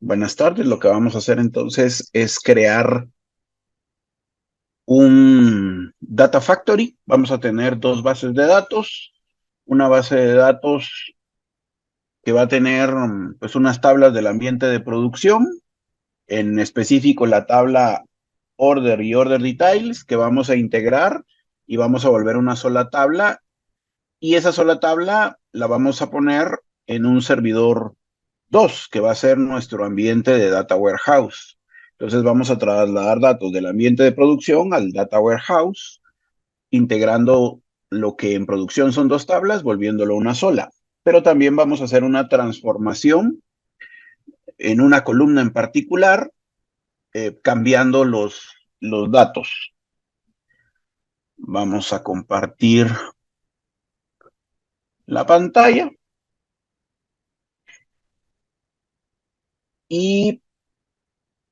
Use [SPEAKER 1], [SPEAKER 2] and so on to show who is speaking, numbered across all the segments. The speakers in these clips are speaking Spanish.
[SPEAKER 1] Buenas tardes. Lo que vamos a hacer entonces es crear un Data Factory. Vamos a tener dos bases de datos. Una base de datos que va a tener pues unas tablas del ambiente de producción, en específico la tabla Order y Order Details, que vamos a integrar y vamos a volver una sola tabla. Y esa sola tabla la vamos a poner en un servidor 2, que va a ser nuestro ambiente de Data Warehouse. Entonces vamos a trasladar datos del ambiente de producción al Data Warehouse, integrando lo que en producción son dos tablas, volviéndolo una sola. Pero también vamos a hacer una transformación en una columna en particular, cambiando los datos. Vamos a compartir la pantalla y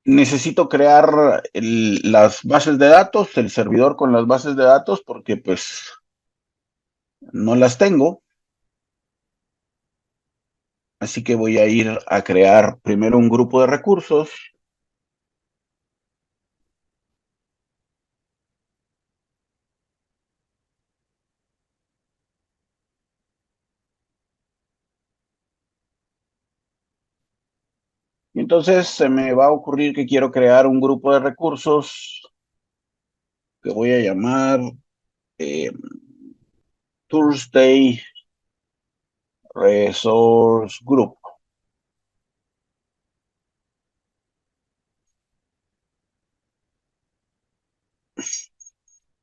[SPEAKER 1] necesito crear las bases de datos, el servidor con las bases de datos, porque pues no las tengo. Así que voy a ir a crear primero un grupo de recursos. Y entonces se me va a ocurrir que quiero crear un grupo de recursos que voy a llamar eh, Thursday Resource Group.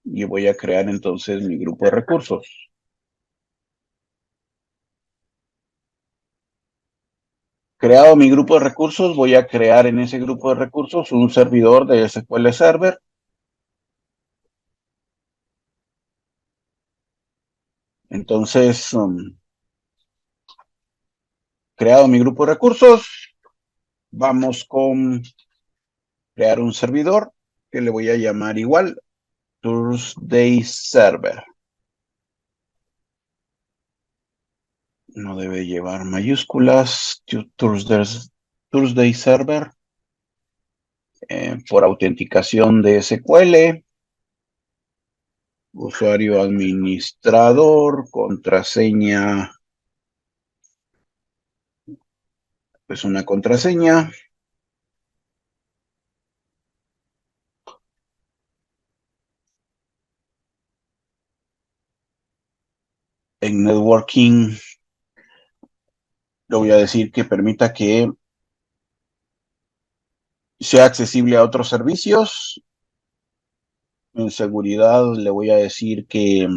[SPEAKER 1] Y voy a crear entonces mi grupo de recursos. Creado mi grupo de recursos, voy a crear en ese grupo de recursos un servidor de SQL Server. Entonces, creado mi grupo de recursos, vamos con crear un servidor que le voy a llamar igual Thursday Server. No debe llevar mayúsculas. Thursday Server, por autenticación de SQL. Usuario administrador, contraseña, pues una contraseña. En networking le voy a decir que permita que sea accesible a otros servicios. En seguridad le voy a decir que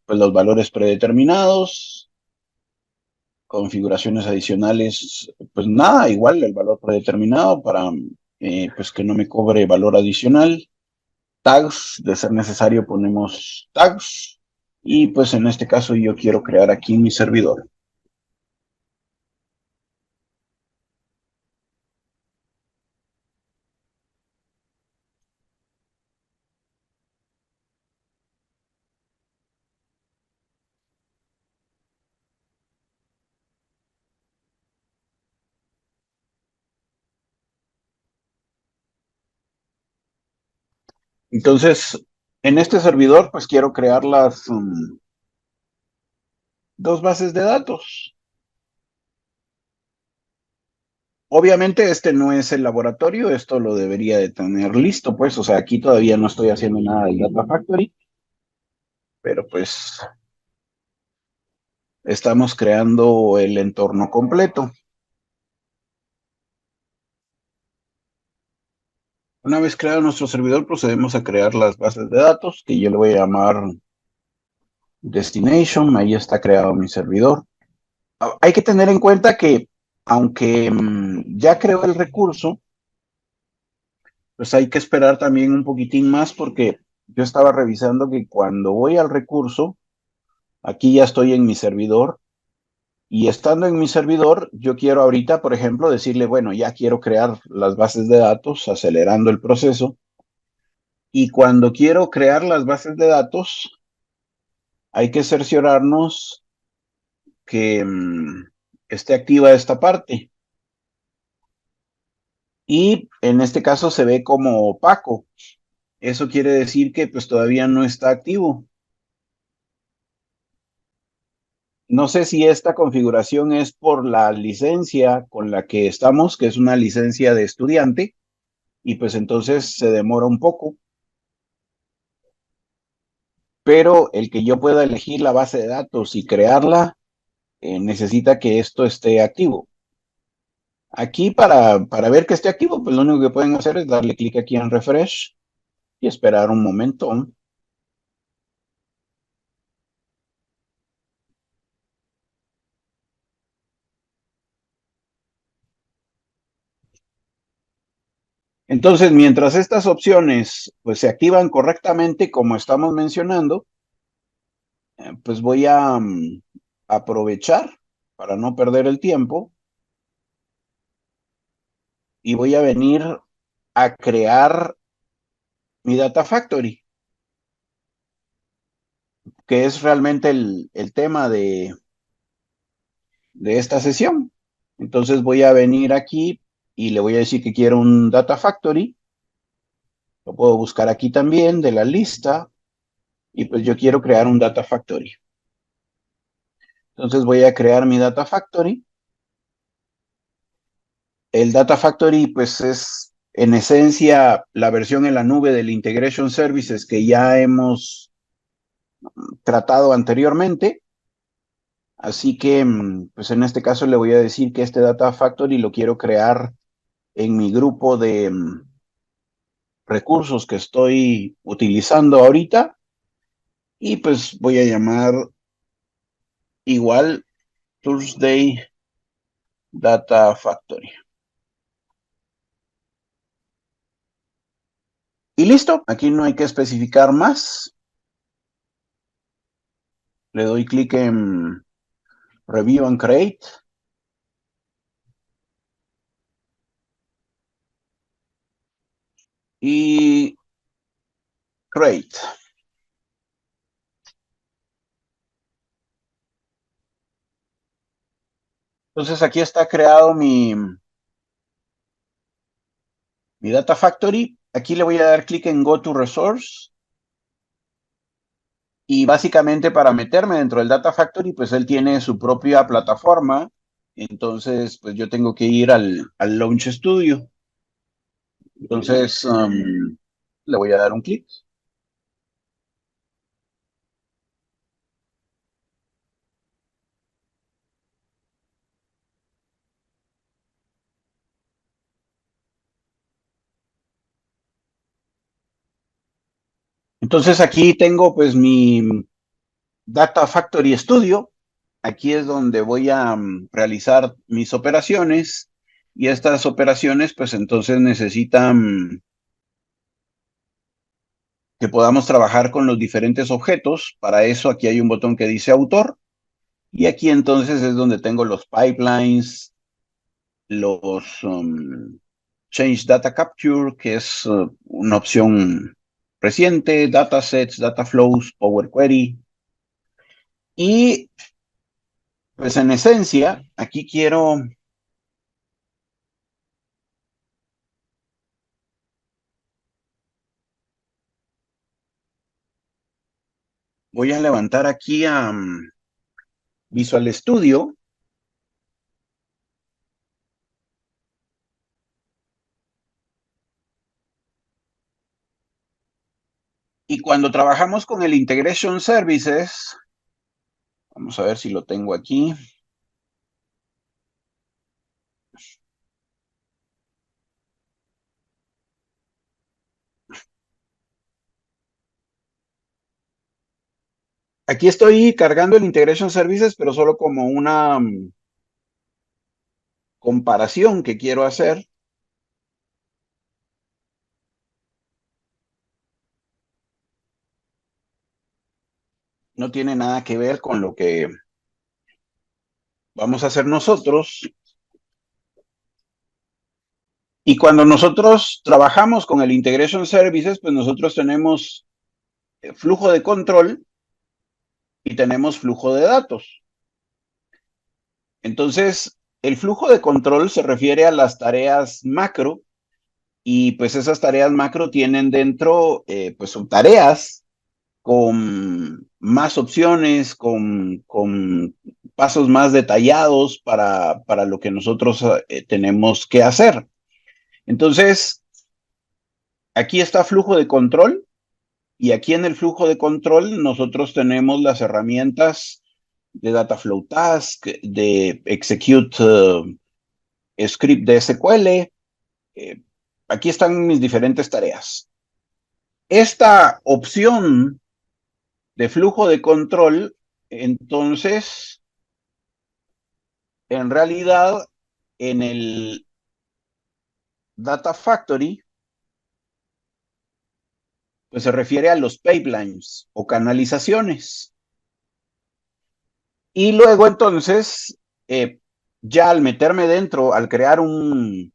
[SPEAKER 1] pues, los valores predeterminados. Configuraciones adicionales, pues nada, igual el valor predeterminado para pues que no me cobre valor adicional. Tags, de ser necesario ponemos tags. Y pues en este caso yo quiero crear aquí mi servidor. Entonces, en este servidor, pues quiero crear las dos bases de datos. Obviamente este no es el laboratorio, esto lo debería de tener listo, pues, o sea, aquí todavía no estoy haciendo nada del Data Factory, pero pues estamos creando el entorno completo. Una vez creado nuestro servidor, procedemos a crear las bases de datos, que yo le voy a llamar Destination. Ahí está creado mi servidor. Hay que tener en cuenta que, aunque ya creó el recurso, pues hay que esperar también un poquitín más, porque yo estaba revisando que cuando voy al recurso, aquí ya estoy en mi servidor, y estando en mi servidor, yo quiero ahorita, por ejemplo, decirle, bueno, ya quiero crear las bases de datos, acelerando el proceso. Y cuando quiero crear las bases de datos, hay que cerciorarnos que esté activa esta parte. y en este caso se ve como opaco. Eso quiere decir que pues todavía no está activo. No sé si esta configuración es por la licencia con la que estamos, que es una licencia de estudiante, y pues entonces se demora un poco. Pero el que yo pueda elegir la base de datos y crearla, necesita que esto esté activo. Aquí para ver que esté activo, pues lo único que pueden hacer es darle clic aquí en refresh y esperar un momento. Entonces, mientras estas opciones pues se activan correctamente como estamos mencionando, pues voy a aprovechar para no perder el tiempo y voy a venir a crear mi Data Factory, que es realmente el tema de esta sesión. Entonces voy a venir aquí y le voy a decir que quiero un Data Factory. Lo puedo buscar aquí también de la lista y pues yo quiero crear un Data Factory. Entonces voy a crear mi Data Factory. El Data Factory pues es en esencia la versión en la nube del Integration Services que ya hemos tratado anteriormente. Así que pues en este caso le voy a decir que este Data Factory lo quiero crear en mi grupo de recursos que estoy utilizando ahorita y pues voy a llamar igual Thursday Data Factory. Y listo, aquí no hay que especificar más. Le doy clic en Review and Create. Y Create. Entonces aquí está creado mi Data Factory. Aquí le voy a dar clic en Go to Resource. Y básicamente para meterme dentro del Data Factory, pues él tiene su propia plataforma. Entonces, pues yo tengo que ir al Launch Studio. Entonces, le voy a dar un clic. Entonces aquí tengo pues mi Data Factory Studio. Aquí es donde voy a realizar mis operaciones y estas operaciones pues entonces necesitan que podamos trabajar con los diferentes objetos. Para eso aquí hay un botón que dice autor y aquí entonces es donde tengo los pipelines, los Change Data Capture, que es una opción reciente, datasets, data flows, Power Query. Y pues en esencia, aquí voy a levantar aquí a Visual Studio. Y cuando trabajamos con el Integration Services, vamos a ver si lo tengo aquí. Aquí estoy cargando el Integration Services, pero solo como una comparación que quiero hacer. No tiene nada que ver con lo que vamos a hacer nosotros. Y cuando nosotros trabajamos con el Integration Services, pues nosotros tenemos flujo de control y tenemos flujo de datos. Entonces, el flujo de control se refiere a las tareas macro Y pues esas tareas macro tienen dentro pues subtareas con más opciones, con pasos más detallados para lo que nosotros tenemos que hacer. Entonces, aquí está flujo de control y aquí en el flujo de control nosotros tenemos las herramientas de Dataflow Task, de Execute Script de SQL. Aquí están mis diferentes tareas. Esta opción de flujo de control, entonces, en realidad, en el Data Factory, pues se refiere a los pipelines o canalizaciones. Y luego, entonces, ya al meterme dentro, al crear un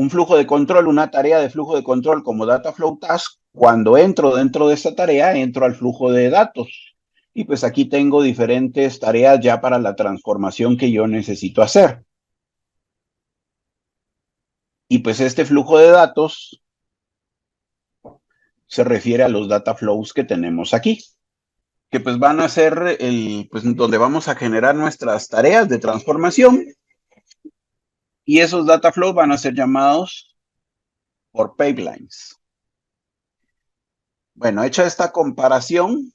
[SPEAKER 1] flujo de control, una tarea de flujo de control como Dataflow Task, cuando entro dentro de esta tarea, entro al flujo de datos. Y pues aquí tengo diferentes tareas ya para la transformación que yo necesito hacer. Y pues este flujo de datos se refiere a los data flows que tenemos aquí, que pues van a ser pues donde vamos a generar nuestras tareas de transformación y esos data flows van a ser llamados por pipelines. Bueno, hecha esta comparación,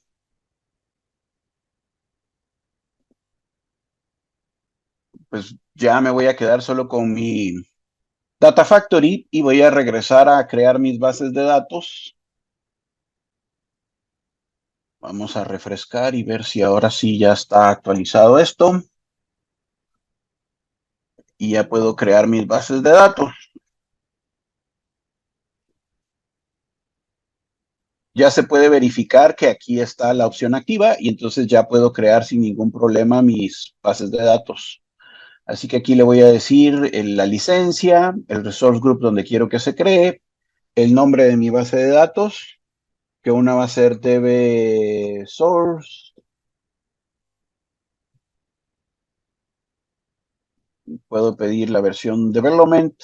[SPEAKER 1] pues ya me voy a quedar solo con mi Data Factory y voy a regresar a crear mis bases de datos. Vamos a refrescar y ver si ahora sí ya está actualizado esto. Y ya puedo crear mis bases de datos. Ya se puede verificar que aquí está la opción activa y entonces ya puedo crear sin ningún problema mis bases de datos. Así que aquí le voy a decir la licencia, el resource group donde quiero que se cree, el nombre de mi base de datos, que una va a ser db source. Puedo pedir la versión development.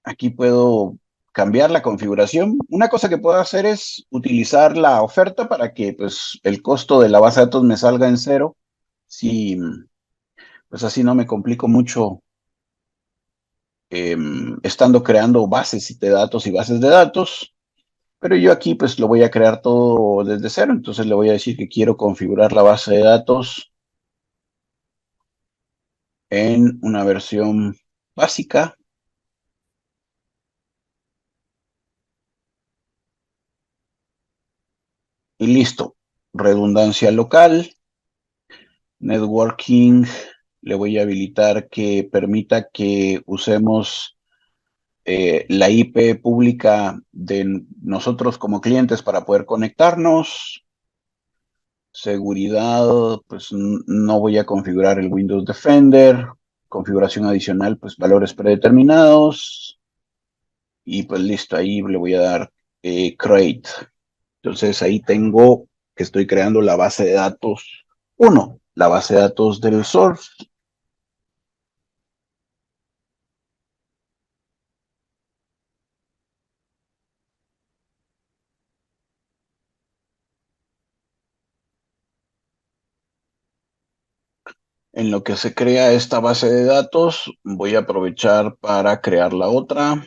[SPEAKER 1] Aquí puedo cambiar la configuración. Una cosa que puedo hacer es utilizar la oferta para que pues, el costo de la base de datos me salga en cero. Si, pues así no me complico mucho estando creando bases de datos y bases de datos. Pero yo aquí pues lo voy a crear todo desde cero. Entonces le voy a decir que quiero configurar la base de datos en una versión básica. Y listo. Redundancia local. Networking. Le voy a habilitar que permita que usemos la IP pública de nosotros como clientes para poder conectarnos. Seguridad, pues no voy a configurar el Windows Defender. Configuración adicional, pues valores predeterminados. Y pues listo, ahí le voy a dar create. Entonces ahí tengo que estoy creando la base de datos 1, la base de datos del source. En lo que se crea esta base de datos, voy a aprovechar para crear la otra.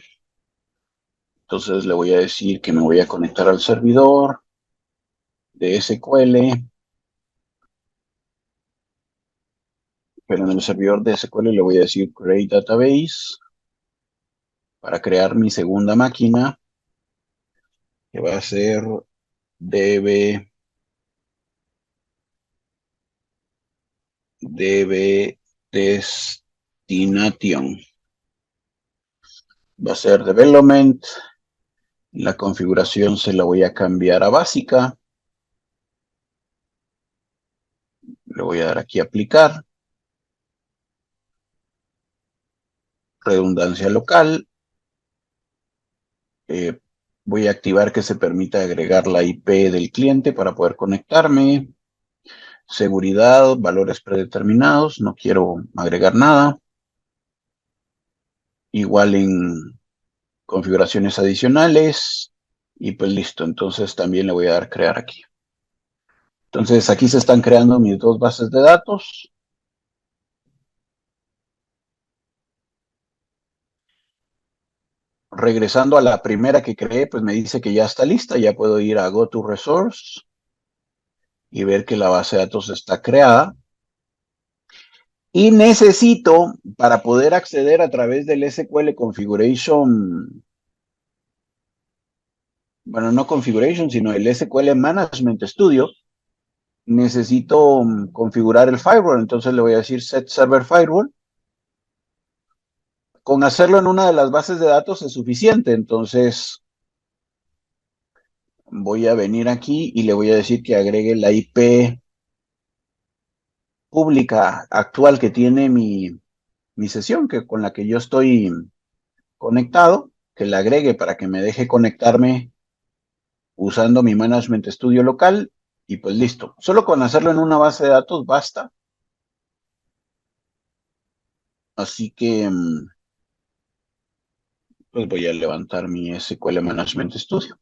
[SPEAKER 1] Entonces le voy a decir que me voy a conectar al servidor de SQL, pero en el servidor de SQL le voy a decir Create Database para crear mi segunda máquina, que va a ser db destination. Va a ser development. La configuración se la voy a cambiar a básica. Le voy a dar aquí a aplicar. Redundancia local. Voy a activar que se permita agregar la IP del cliente para poder conectarme. seguridad, valores predeterminados, no quiero agregar nada. Igual en configuraciones adicionales, y pues listo. Entonces también le voy a dar crear aquí. Entonces aquí se están creando mis dos bases de datos. Regresando a la primera que creé, pues me dice que ya está lista. Ya puedo ir a Go to Resource y ver que la base de datos está creada. Y necesito, para poder acceder a través del SQL Configuration, bueno, no Configuration, sino el SQL Management Studio, necesito configurar el firewall. Entonces le voy a decir set server firewall. Con hacerlo en una de las bases de datos es suficiente. Entonces voy a venir aquí y le voy a decir que agregue la IP pública actual que tiene mi sesión, que con la que yo estoy conectado, que la agregue para que me deje conectarme usando mi Management Studio local. Y pues listo. Solo con hacerlo en una base de datos basta. Así que pues voy a levantar mi SQL Management Studio.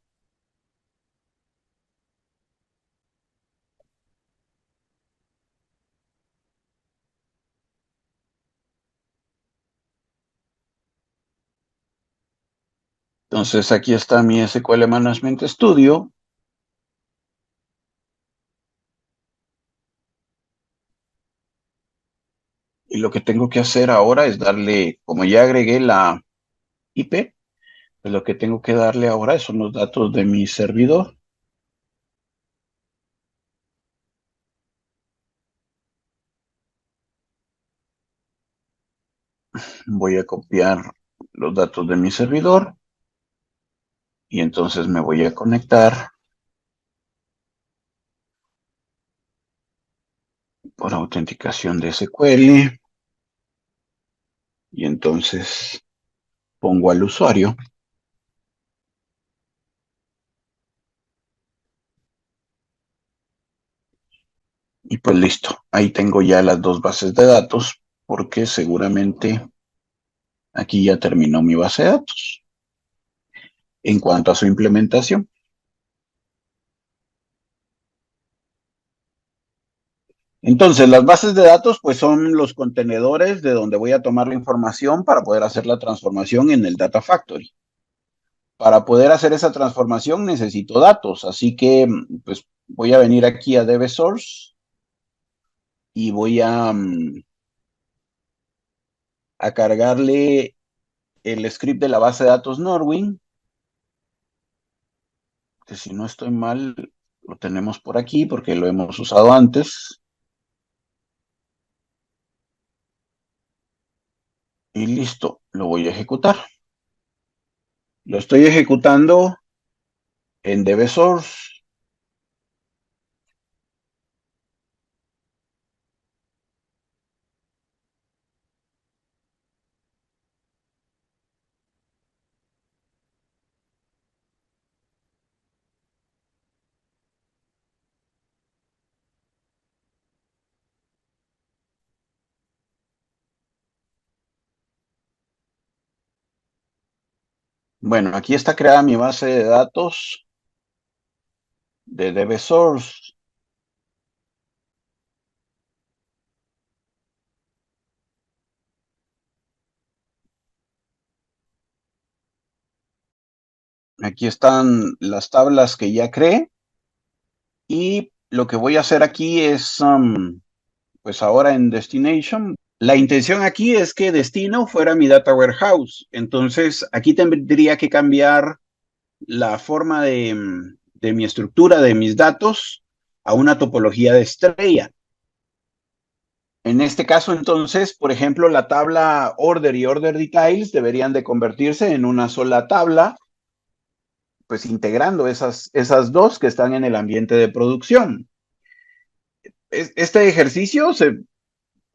[SPEAKER 1] Entonces aquí está mi SQL Management Studio. Y lo que tengo que hacer ahora es darle, como ya agregué la IP, pues lo que tengo que darle ahora son los datos de mi servidor. Voy a copiar los datos de mi servidor y entonces me voy a conectar por autenticación de SQL y entonces pongo al usuario. Y pues listo, ahí tengo ya las dos bases de datos porque seguramente aquí ya terminó mi base de datos en cuanto a su implementación. Entonces, las bases de datos, pues son los contenedores de donde voy a tomar la información para poder hacer la transformación en el Data Factory. Para poder hacer esa transformación necesito datos, así que pues voy a venir aquí a DB-Source y voy a cargarle el script de la base de datos Norwin, que si no estoy mal, lo tenemos por aquí porque lo hemos usado antes. Y listo, lo voy a ejecutar. Lo estoy ejecutando en DB-Source. Bueno, aquí está creada mi base de datos de DB-Source. Aquí están las tablas que ya creé. Y lo que voy a hacer aquí es, pues ahora en Destination, la intención aquí es que Destino fuera mi Data Warehouse. Entonces, aquí tendría que cambiar la forma de mi estructura, de mis datos, a una topología de estrella. En este caso, entonces, por ejemplo, la tabla Order y Order Details deberían de convertirse en una sola tabla, pues integrando esas dos que están en el ambiente de producción. Este ejercicio, o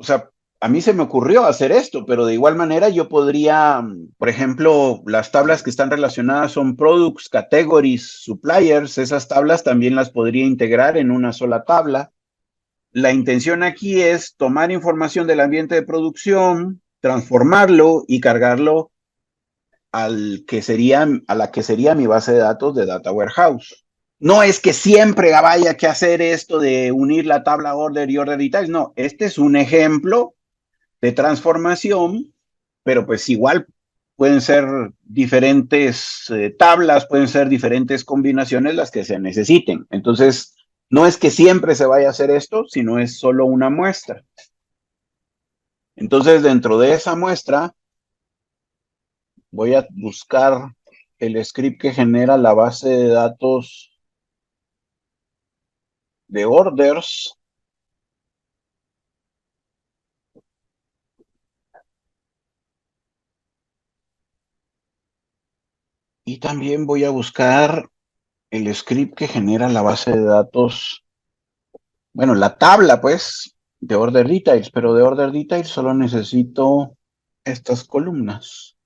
[SPEAKER 1] sea, a mí se me ocurrió hacer esto, pero de igual manera yo podría, por ejemplo, las tablas que están relacionadas son products, categories, suppliers, esas tablas también las podría integrar en una sola tabla. la intención aquí es tomar información del ambiente de producción, transformarlo y cargarlo a la que sería mi base de datos de Data Warehouse. No es que siempre vaya que hacer esto de unir la tabla order y order details, no, este es un ejemplo de transformación, pero pues igual pueden ser diferentes tablas, pueden ser diferentes combinaciones las que se necesiten. Entonces, no es que siempre se vaya a hacer esto, sino es solo una muestra. Entonces, dentro de esa muestra, voy a buscar el script que genera la base de datos de orders. Y también voy a buscar el script que genera la base de datos, bueno, la tabla, pues, de order details, pero de order details solo necesito estas columnas.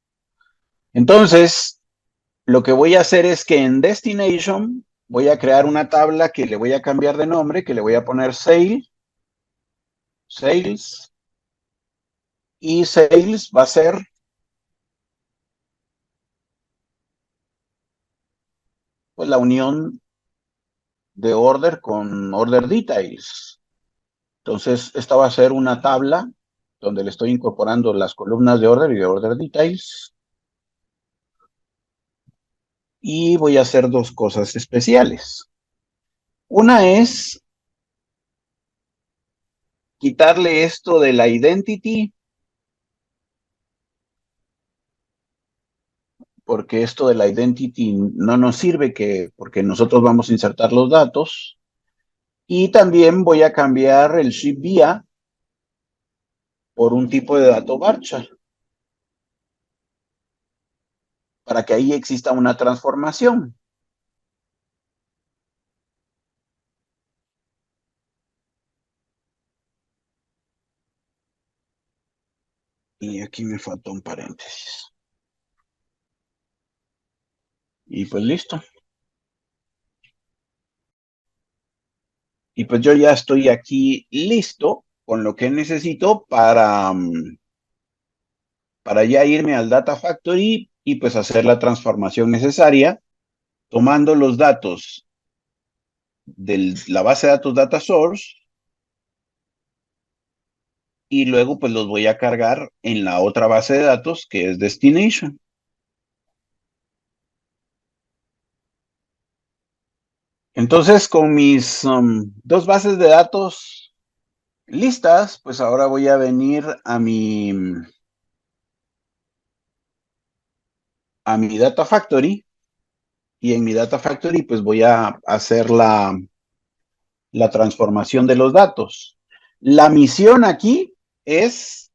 [SPEAKER 1] Entonces, lo que voy a hacer es que en destination voy a crear una tabla que le voy a cambiar de nombre, que le voy a poner sales, y sales va a ser pues la unión de order con order details. Entonces, esta va a ser una tabla donde le estoy incorporando las columnas de order y de order details. Y voy a hacer dos cosas especiales. Una es quitarle esto de la identity, porque esto de la identity no nos sirve porque nosotros vamos a insertar los datos. Y también voy a cambiar el ship via por un tipo de dato varchar, para que ahí exista una transformación. Y aquí me falta un paréntesis. Y pues listo. Y pues yo ya estoy aquí listo con lo que necesito para ya irme al Data Factory y pues hacer la transformación necesaria, tomando los datos de la base de datos Data Source y luego pues los voy a cargar en la otra base de datos que es Destination. Entonces, con mis dos bases de datos listas, pues ahora voy a venir a mi Data Factory y en mi Data Factory pues voy a hacer la transformación de los datos. La misión aquí es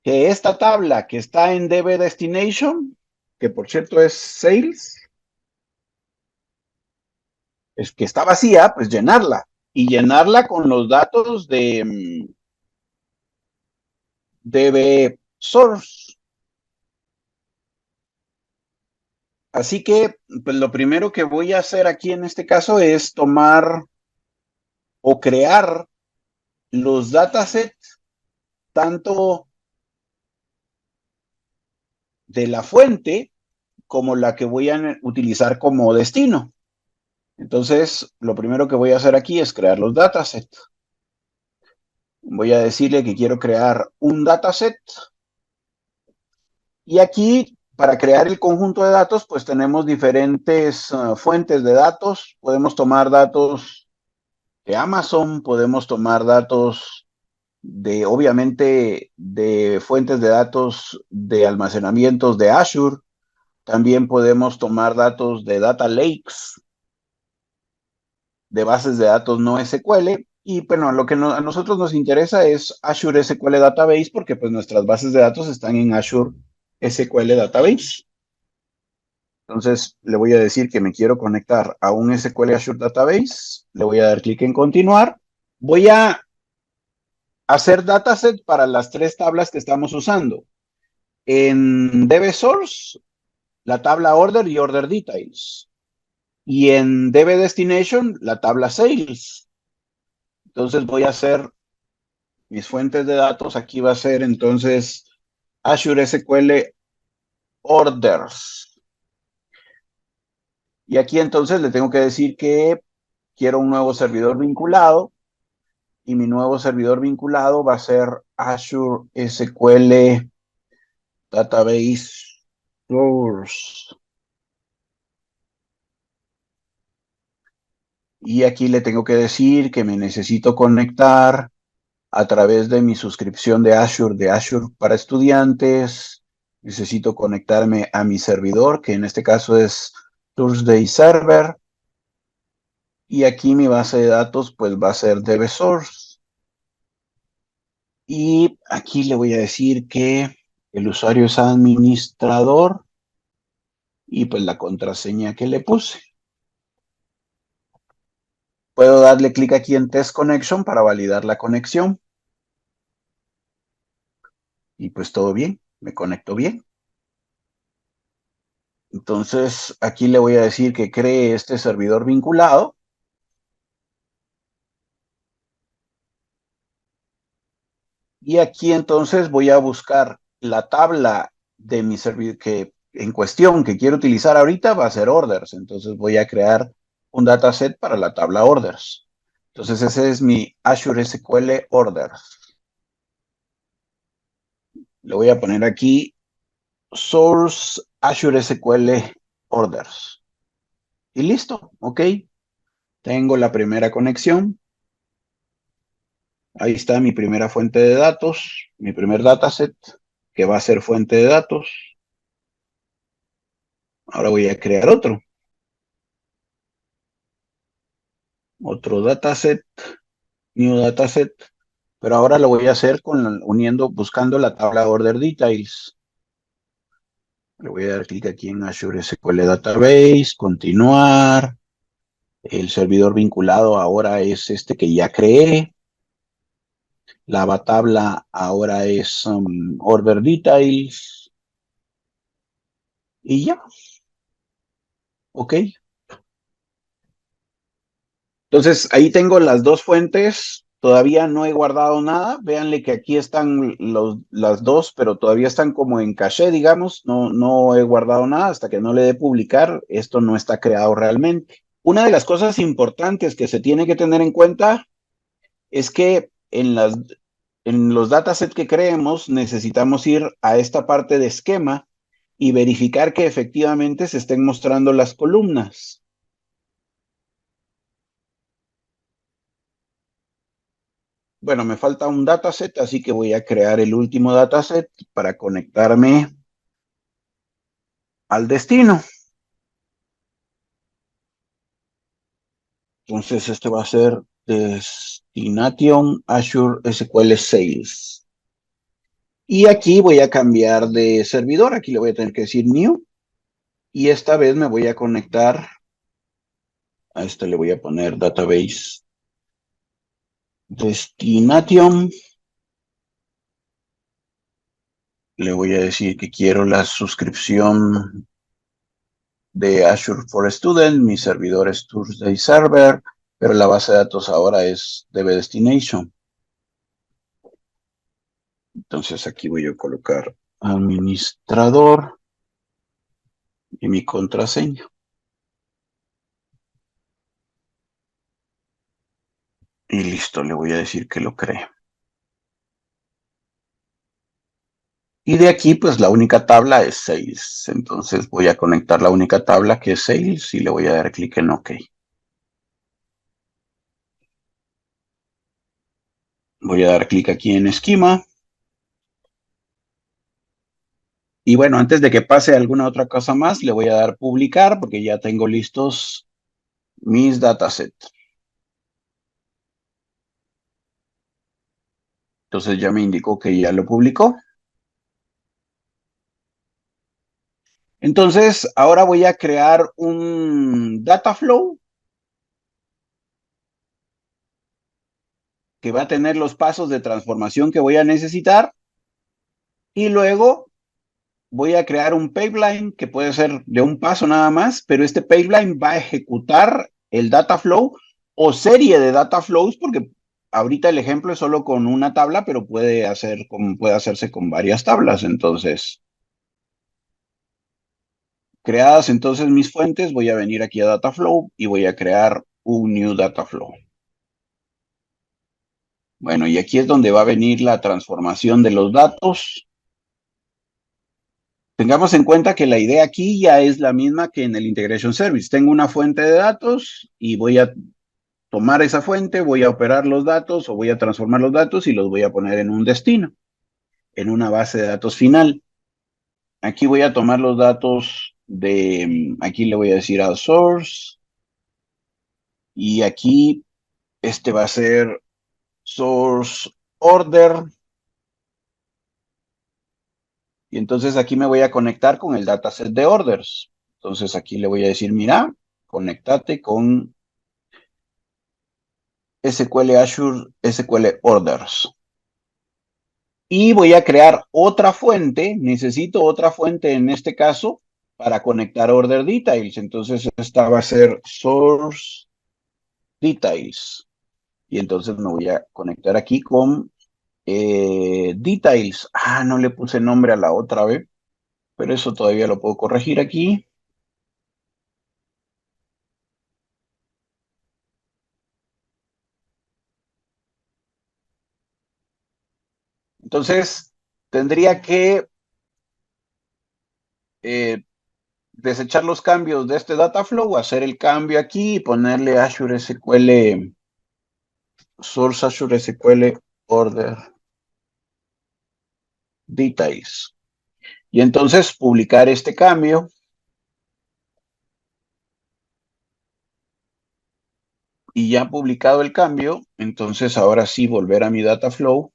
[SPEAKER 1] que esta tabla que está en DB Destination, que por cierto es Sales, es que está vacía, pues llenarla. Y llenarla con los datos de DB Source. Así que, pues lo primero que voy a hacer aquí en este caso es tomar o crear los datasets tanto de la fuente como la que voy a utilizar como destino. Entonces, lo primero que voy a hacer aquí es crear los datasets. Voy a decirle que quiero crear un dataset. Y aquí, para crear el conjunto de datos, pues tenemos diferentes fuentes de datos. Podemos tomar datos de Amazon, podemos tomar datos obviamente, de fuentes de datos de almacenamientos de Azure. También podemos tomar datos de data lakes, de bases de datos no SQL. Y bueno, lo que a nosotros nos interesa es Azure SQL Database, porque pues nuestras bases de datos están en Azure SQL Database. Entonces le voy a decir que me quiero conectar a un SQL Azure Database. Le voy a dar clic en continuar. Voy a hacer dataset para las tres tablas que estamos usando. En DB Source, la tabla Order y Order Details. Y en DB Destination, la tabla Sales. Entonces voy a hacer mis fuentes de datos. Aquí va a ser entonces Azure SQL Orders. Y aquí entonces le tengo que decir que quiero un nuevo servidor vinculado. Y mi nuevo servidor vinculado va a ser Azure SQL Database Source. Y aquí le tengo que decir que me necesito conectar a través de mi suscripción de Azure para estudiantes. Necesito conectarme a mi servidor, que en este caso es Thursday Server. Y aquí mi base de datos pues va a ser DBSource. Y aquí le voy a decir que el usuario es administrador y pues la contraseña que le puse. Puedo darle clic aquí en Test Connection para validar la conexión. Y pues todo bien, me conecto bien. Entonces aquí le voy a decir que cree este servidor vinculado. Y aquí entonces voy a buscar la tabla de mi servidor que en cuestión que quiero utilizar ahorita va a ser orders. Entonces voy a crear un dataset para la tabla orders. Entonces ese es mi Azure SQL orders. Le voy a poner aquí source Azure SQL orders. Y listo, ok. Tengo la primera conexión. Ahí está mi primera fuente de datos, mi primer dataset, que va a ser fuente de datos. Ahora voy a crear otro dataset, new dataset, pero ahora lo voy a hacer buscando la tabla order details. Le voy a dar clic aquí en Azure SQL Database, continuar. El servidor vinculado ahora es este que ya creé. La tabla ahora es order details. Y ya, ok. Entonces, ahí tengo las dos fuentes. Todavía no he guardado nada. Véanle que aquí están las dos, pero todavía están como en caché, digamos. No he guardado nada hasta que no le dé publicar. Esto no está creado realmente. Una de las cosas importantes que se tiene que tener en cuenta es que en los datasets que creemos necesitamos ir a esta parte de esquema y verificar que efectivamente se estén mostrando las columnas. Bueno, me falta un dataset, así que voy a crear el último dataset para conectarme al destino. Entonces, este va a ser Destination Azure SQL Sales. Y aquí voy a cambiar de servidor. Aquí le voy a tener que decir New. Y esta vez me voy a conectar. A este le voy a poner Database Destination. Le voy a decir que quiero la suscripción de Azure for Student, mi servidor es Thursday Server, pero la base de datos ahora es DB Destination. Entonces aquí voy a colocar administrador y mi contraseña. Y listo, le voy a decir que lo cree. Y de aquí, pues la única tabla es Sales. Entonces voy a conectar la única tabla que es Sales y le voy a dar clic en OK. Voy a dar clic aquí en Esquema. Y bueno, antes de que pase alguna otra cosa más, le voy a dar publicar porque ya tengo listos mis datasets. Entonces ya me indicó que ya lo publicó. Entonces, ahora voy a crear un data flow que va a tener los pasos de transformación que voy a necesitar. Y luego voy a crear un pipeline que puede ser de un paso nada más, pero este pipeline va a ejecutar el data flow o serie de data flows porque ahorita el ejemplo es solo con una tabla, pero puede hacerse con varias tablas. Entonces, creadas entonces mis fuentes, voy a venir aquí a Dataflow y voy a crear un new Dataflow. Bueno, y aquí es donde va a venir la transformación de los datos. Tengamos en cuenta que la idea aquí ya es la misma que en el Integration Service. Tengo una fuente de datos y voy a tomar esa fuente, voy a operar los datos o voy a transformar los datos y los voy a poner en un destino, en una base de datos final. Aquí voy a tomar los datos aquí le voy a decir al source y aquí este va a ser source order y entonces aquí me voy a conectar con el dataset de orders. Entonces aquí le voy a decir, mira, conéctate con SQL Azure SQL Orders. Y voy a crear otra fuente, necesito otra fuente en este caso para conectar Order Details. Entonces esta va a ser Source Details. Y entonces me voy a conectar aquí con Details. Ah, no le puse nombre a la otra vez, pero eso todavía lo puedo corregir aquí. Entonces tendría que eh, desechar los cambios de este Dataflow, hacer el cambio aquí y ponerle Azure SQL, Source Azure SQL Order Details. Y entonces publicar este cambio. Y ya publicado el cambio, entonces ahora sí volver a mi Dataflow.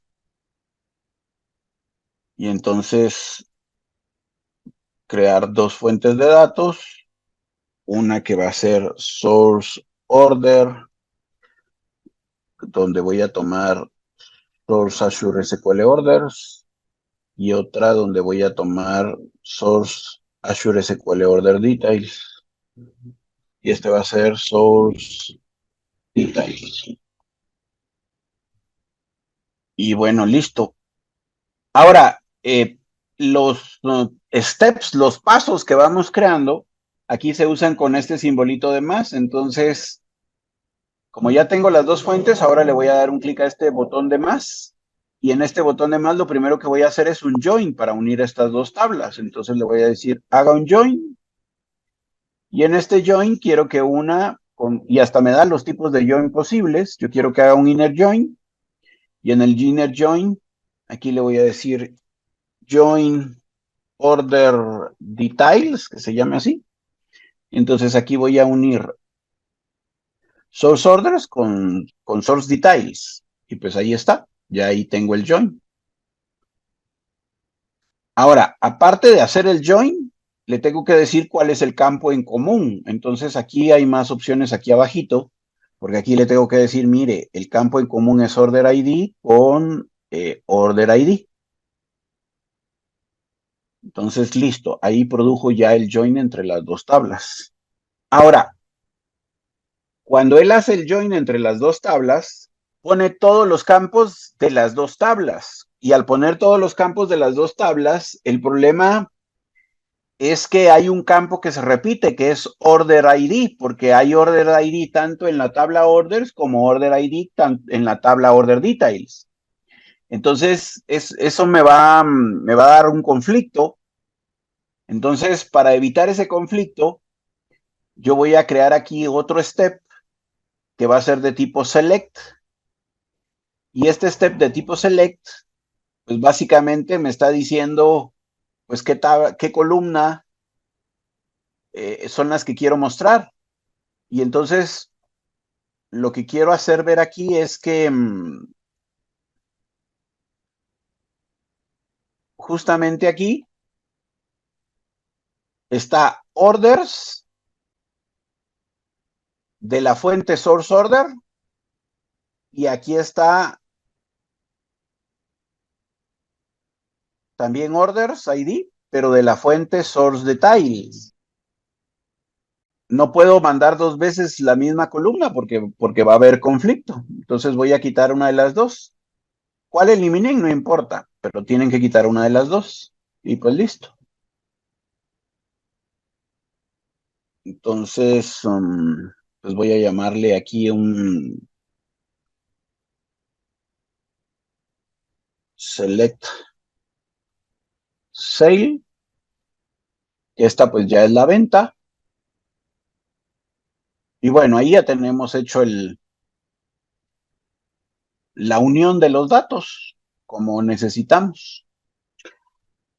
[SPEAKER 1] Y entonces crear dos fuentes de datos. Una que va a ser Source Order, donde voy a tomar Source Azure SQL Orders. Y otra donde voy a tomar Source Azure SQL Order Details. Y este va a ser Source Details. Y bueno, listo. Ahora, los steps, los pasos que vamos creando, aquí se usan con este simbolito de más. Entonces, como ya tengo las dos fuentes, ahora le voy a dar un clic a este botón de más. Y en este botón de más, lo primero que voy a hacer es un join para unir estas dos tablas. Entonces le voy a decir, haga un join. Y en este join quiero que y hasta me da los tipos de join posibles. Yo quiero que haga un inner join. Y en el inner join, aquí le voy a decir join order details, que se llame así. Entonces aquí voy a unir source orders con source details. Y pues ahí está, ya ahí tengo el join. Ahora, aparte de hacer el join, le tengo que decir cuál es el campo en común. Entonces aquí hay más opciones aquí abajito, porque aquí le tengo que decir, mire, el campo en común es order ID con order ID. Entonces, listo, ahí produjo ya el join entre las dos tablas. Ahora, cuando él hace el join entre las dos tablas, pone todos los campos de las dos tablas. Y al poner todos los campos de las dos tablas, el problema es que hay un campo que se repite, que es Order ID, porque hay Order ID tanto en la tabla Orders como Order ID en la tabla Order Details. Entonces, eso me va a dar un conflicto. Entonces, para evitar ese conflicto, yo voy a crear aquí otro step que va a ser de tipo select. Y este step de tipo select, pues básicamente me está diciendo, pues qué columna son las que quiero mostrar. Y entonces, lo que quiero hacer ver aquí es que justamente aquí está orders de la fuente source order y aquí está también orders ID, pero de la fuente source details. no puedo mandar dos veces la misma columna porque va a haber conflicto. Entonces voy a quitar una de las dos. ¿Cuál eliminen? No importa, pero tienen que quitar una de las dos. Y pues listo. Entonces, pues voy a llamarle aquí un select sale. Esta pues ya es la venta. Y bueno, ahí ya tenemos hecho la unión de los datos como necesitamos.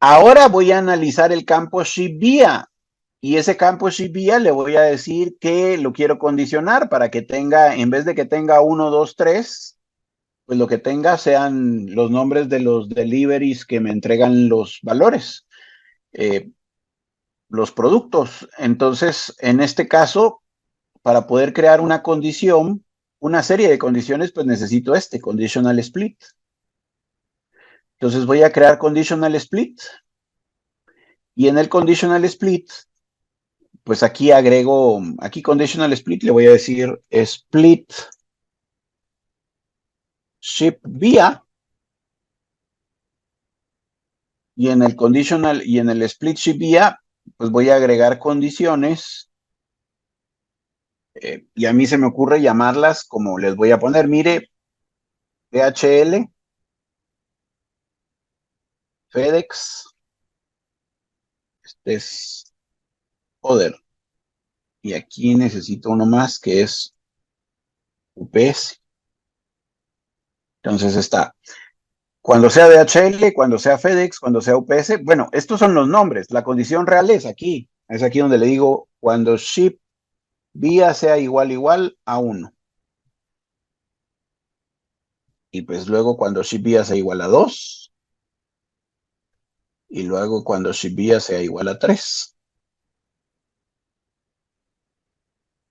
[SPEAKER 1] Ahora voy a analizar el campo Shibuya y ese campo Shibuya le voy a decir que lo quiero condicionar para que tenga, en vez de que tenga 1, 2, 3, pues lo que tenga sean los nombres de los deliveries que me entregan los valores, eh, los productos. Entonces, en este caso, para poder crear una condición, una serie de condiciones, pues necesito este, conditional split. Entonces voy a crear conditional split y en el conditional split, pues aquí agrego, aquí conditional split le voy a decir split ship via y en el conditional y en el split ship via, pues voy a agregar condiciones y a mí se me ocurre llamarlas como les voy a poner, mire, DHL, FedEx, este es Other. Y aquí necesito uno más que es UPS. Entonces está, cuando sea DHL, cuando sea FedEx, cuando sea UPS, bueno, estos son los nombres. La condición real es aquí donde le digo cuando ship vía sea igual a 1. Y pues luego cuando ship vía sea igual a 2. Y luego cuando ship vía sea igual a 3.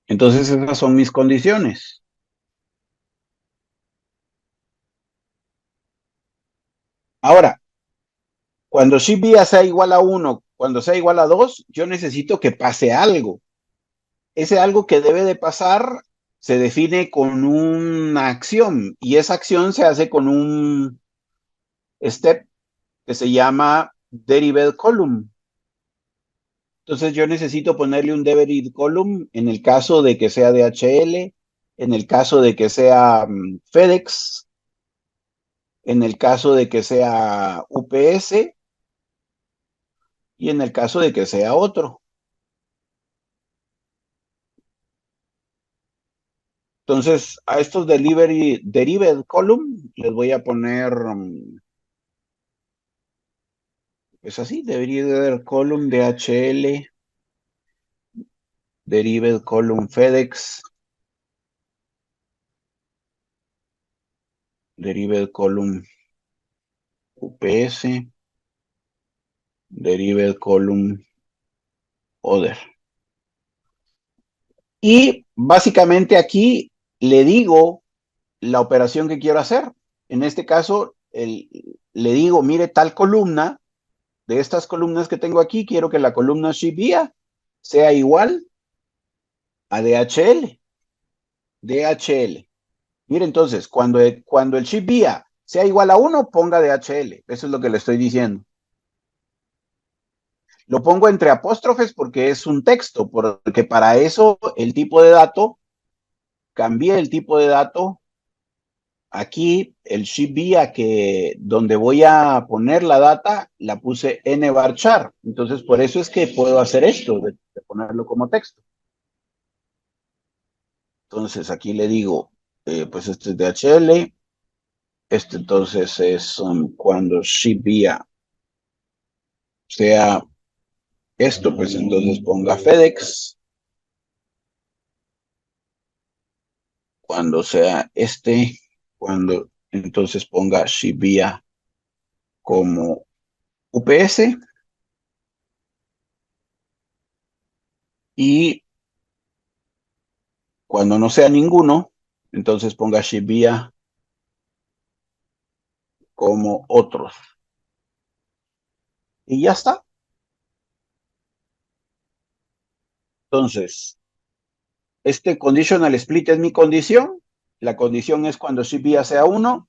[SPEAKER 1] Entonces esas son mis condiciones. Ahora, cuando ship vía sea igual a 1, cuando sea igual a 2, yo necesito que pase algo. Ese algo que debe de pasar se define con una acción y esa acción se hace con un step que se llama derived column. Entonces yo necesito ponerle un derived column en el caso de que sea DHL, en el caso de que sea FedEx, en el caso de que sea UPS y en el caso de que sea otro. Entonces a estos derived column les voy a poner es así, derived column DHL, derived column FedEx, derived column UPS, derived column other. Y básicamente aquí le digo la operación que quiero hacer. En este caso, le digo, mire, tal columna, de estas columnas que tengo aquí, quiero que la columna Shibuya sea igual a DHL. DHL. Mire, entonces, cuando el Shibuya sea igual a 1, ponga DHL. Eso es lo que le estoy diciendo. Lo pongo entre apóstrofes porque es un texto, porque para eso el tipo de dato, cambié el tipo de dato. Aquí el Shibuya que donde voy a poner la data la puse nvarchar. Entonces por eso es que puedo hacer esto de ponerlo como texto. Entonces aquí le digo, pues este es DHL, este entonces es cuando Shibuya sea esto, pues entonces ponga FedEx. Cuando sea este, cuando entonces ponga Shibuya como UPS y cuando no sea ninguno, entonces ponga Shibuya como otros. Y ya está. Entonces, Este conditional split es mi condición. La condición es cuando shift vía sea 1,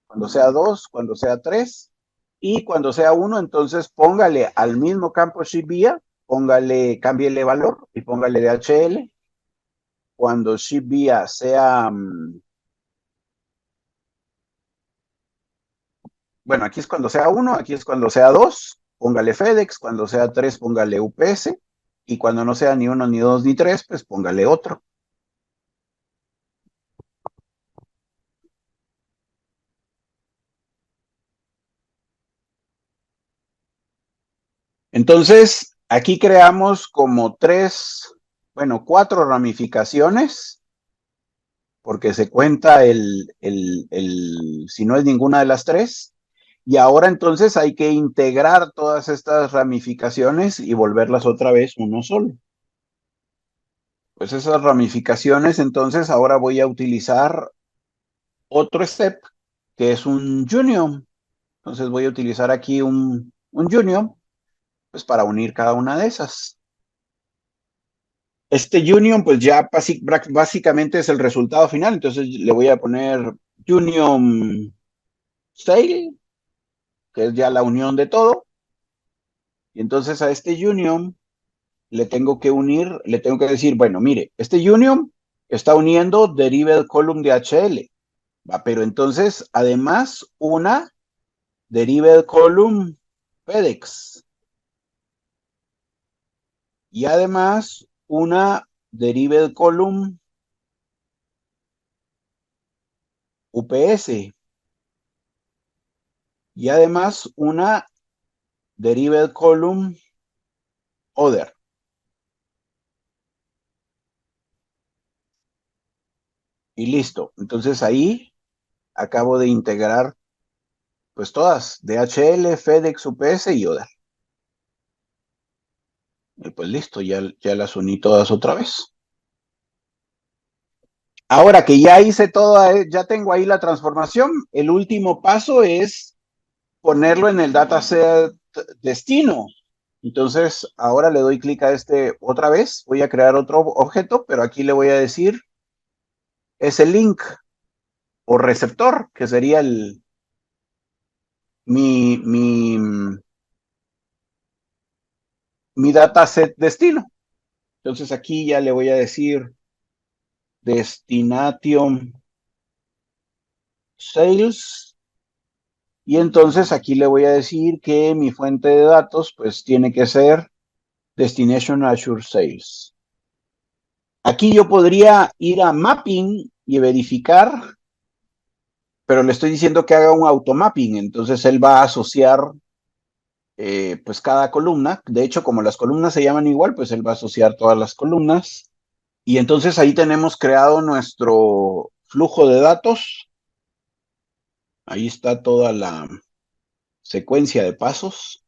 [SPEAKER 1] cuando sea 2, cuando sea 3 y cuando sea 1, entonces póngale al mismo campo shift vía, cámbiele valor y póngale DHL. Cuando shift vía sea, bueno, aquí es cuando sea 1, aquí es cuando sea 2, póngale FedEx, cuando sea 3, póngale UPS, y cuando no sea ni 1, ni 2, ni 3, pues póngale otro. Entonces, aquí creamos como bueno, 4 ramificaciones, porque se cuenta si no es ninguna de las 3. Y ahora entonces hay que integrar todas estas ramificaciones y volverlas otra vez uno solo. Pues esas ramificaciones, entonces ahora voy a utilizar otro step, que es un union. Entonces voy a utilizar aquí un union, pues para unir cada una de esas. Este union, pues ya básicamente es el resultado final. Entonces le voy a poner union sale, que es ya la unión de todo. Y entonces a este union le tengo que decir, bueno, mire, este union está uniendo derived column de HL, ¿va? Pero entonces además una derived column FedEx y además una derived column UPS y además una derived column other. Y listo. Entonces ahí acabo de integrar pues todas, DHL, FedEx, UPS y other. Y pues listo, ya las uní todas otra vez. Ahora que ya hice toda, ya tengo ahí la transformación, el último paso es ponerlo en el dataset destino. Entonces, ahora le doy clic a este otra vez, voy a crear otro objeto, pero aquí le voy a decir ese link o receptor, que sería mi, mi, mi dataset destino. Entonces aquí ya le voy a decir destination sales. Y entonces aquí le voy a decir que mi fuente de datos pues tiene que ser Destination Azure Sales. Aquí yo podría ir a mapping y verificar, pero le estoy diciendo que haga un automapping, entonces él va a asociar pues cada columna. De hecho, como las columnas se llaman igual, pues él va a asociar todas las columnas. Y entonces ahí tenemos creado nuestro flujo de datos. Ahí está toda la secuencia de pasos.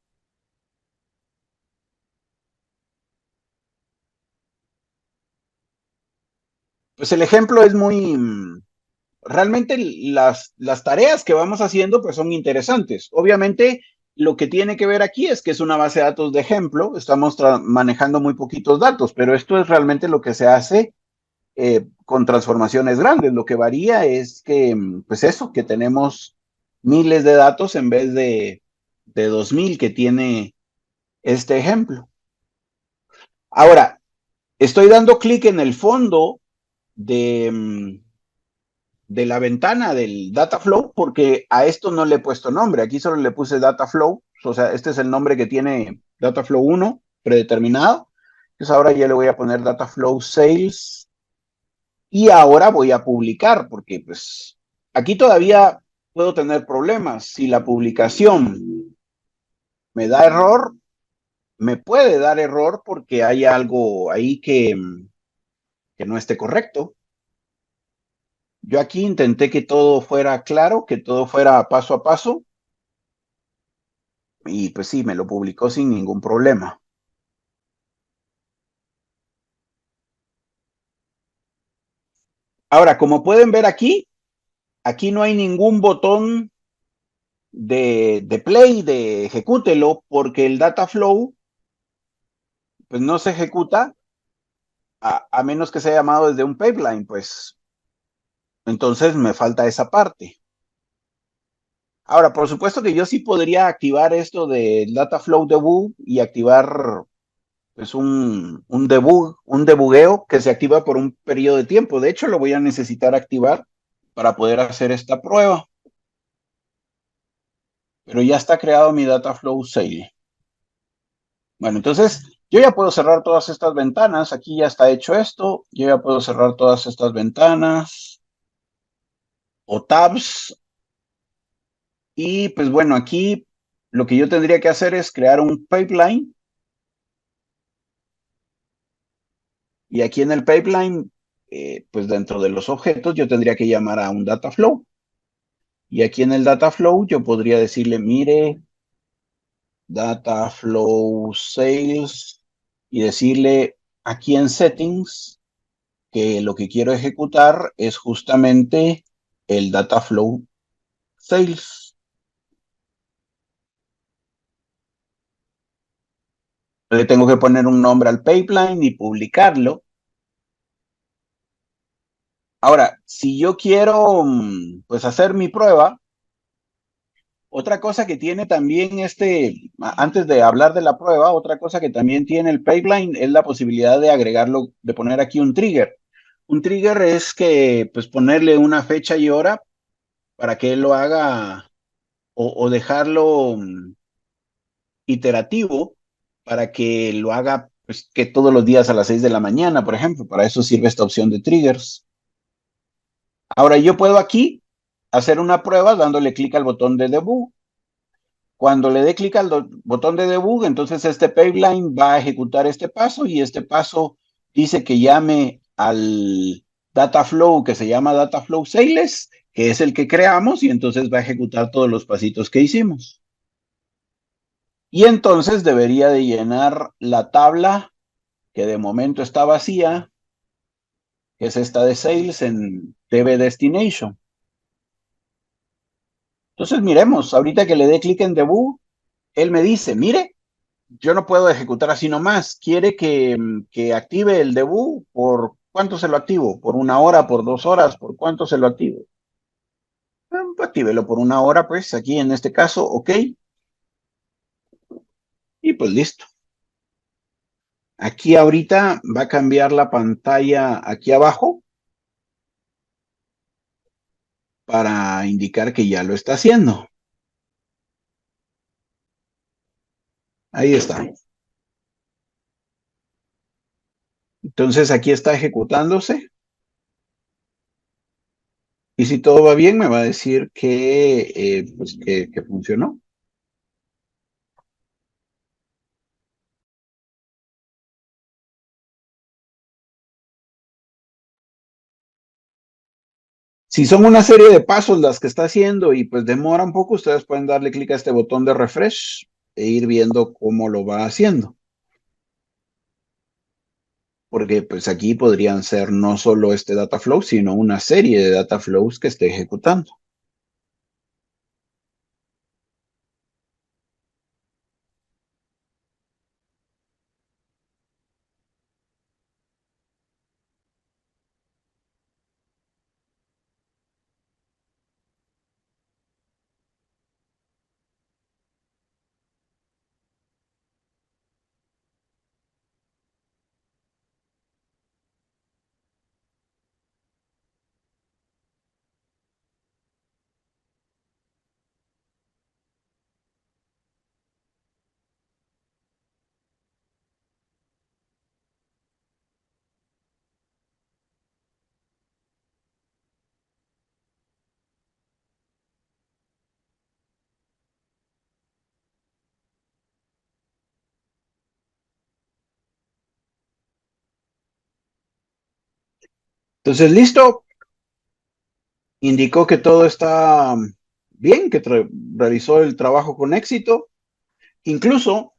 [SPEAKER 1] Pues el ejemplo es realmente las tareas que vamos haciendo pues son interesantes. Obviamente lo que tiene que ver aquí es que es una base de datos de ejemplo, estamos manejando muy poquitos datos, pero esto es realmente lo que se hace con transformaciones grandes. Lo que varía es que, pues eso, que tenemos miles de datos en vez de 2000 que tiene este ejemplo. Ahora, estoy dando clic en el fondo de la ventana del Dataflow porque a esto no le he puesto nombre. Aquí solo le puse Dataflow. O sea, este es el nombre que tiene Dataflow 1 predeterminado. Entonces ahora ya le voy a poner Dataflow Sales y ahora voy a publicar porque pues aquí todavía puedo tener problemas. Si la publicación me da error, me puede dar error porque hay algo ahí que no esté correcto. Yo aquí intenté que todo fuera claro, que todo fuera paso a paso, y pues sí, me lo publicó sin ningún problema. Ahora, como pueden ver aquí no hay ningún botón de play, de ejecútelo, porque el data flow pues no se ejecuta a menos que sea llamado desde un pipeline, pues entonces me falta esa parte. Ahora, por supuesto que yo sí podría activar esto de Dataflow Debug y activar pues un debugueo que se activa por un periodo de tiempo. De hecho, lo voy a necesitar activar para poder hacer esta prueba. Pero ya está creado mi Dataflow Sale. Bueno, entonces yo ya puedo cerrar todas estas ventanas. Aquí ya está hecho esto. Yo ya puedo cerrar todas estas ventanas o tabs. Y pues bueno, aquí lo que yo tendría que hacer es crear un pipeline. Y aquí en el pipeline, pues dentro de los objetos, yo tendría que llamar a un data flow. Y aquí en el data flow, yo podría decirle, mire, data flow sales, y decirle aquí en settings que lo que quiero ejecutar es justamente el data flow sales. Le tengo que poner un nombre al pipeline y publicarlo. Ahora, si yo quiero, pues hacer mi prueba, otra cosa que tiene también antes de hablar de la prueba, otra cosa que también tiene el pipeline es la posibilidad de agregarlo, de poner aquí un trigger. Un trigger es que, pues, ponerle una fecha y hora para que él lo haga o dejarlo iterativo para que lo haga, pues, que todos los días a las 6 de la mañana, por ejemplo. Para eso sirve esta opción de triggers. Ahora yo puedo aquí hacer una prueba dándole clic al botón de debug. Cuando le dé clic al botón de debug, entonces este pipeline va a ejecutar este paso y este paso dice que llame al data flow que se llama data flow sales, que es el que creamos, y entonces va a ejecutar todos los pasitos que hicimos. Y entonces debería de llenar la tabla que de momento está vacía, que es esta de sales en DB Destination. Entonces miremos, ahorita que le dé clic en debug, él me dice, mire, yo no puedo ejecutar así nomás. Quiere que active el debug. ¿Por cuánto se lo activo? ¿Por 1 hora? ¿Por 2 horas? ¿Por cuánto se lo activo? Actívelo por 1 hora, pues aquí en este caso, ok. Y pues listo. Aquí ahorita va a cambiar la pantalla aquí abajo para indicar que ya lo está haciendo. Ahí está. Entonces aquí está ejecutándose. Y si todo va bien, me va a decir pues que funcionó. Si son una serie de pasos las que está haciendo y pues demora un poco, ustedes pueden darle clic a este botón de refresh e ir viendo cómo lo va haciendo. Porque pues aquí podrían ser no solo este data flow, sino una serie de data flows que esté ejecutando. Entonces, listo, indicó que todo está bien, que realizó el trabajo con éxito. Incluso,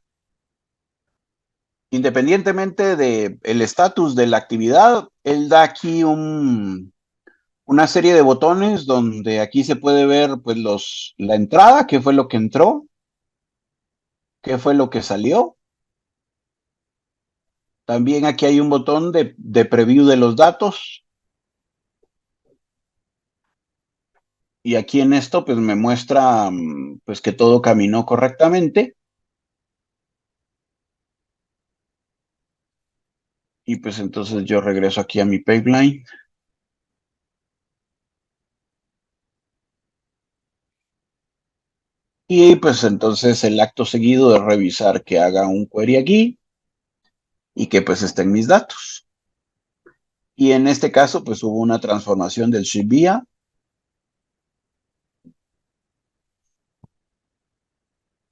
[SPEAKER 1] independientemente del estatus de la actividad, él da aquí una serie de botones donde aquí se puede ver pues la entrada, qué fue lo que entró, qué fue lo que salió, También aquí hay un botón de preview de los datos. Y aquí en esto, pues me muestra pues que todo caminó correctamente. Y pues entonces yo regreso aquí a mi pipeline. Y pues entonces el acto seguido es revisar que haga un query aquí y que pues estén mis datos. Y en este caso, pues hubo una transformación del Shibuya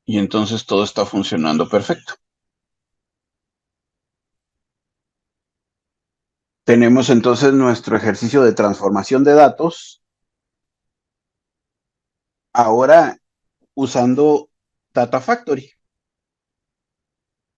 [SPEAKER 1] y entonces todo está funcionando perfecto. Tenemos entonces nuestro ejercicio de transformación de datos, ahora usando Data Factory.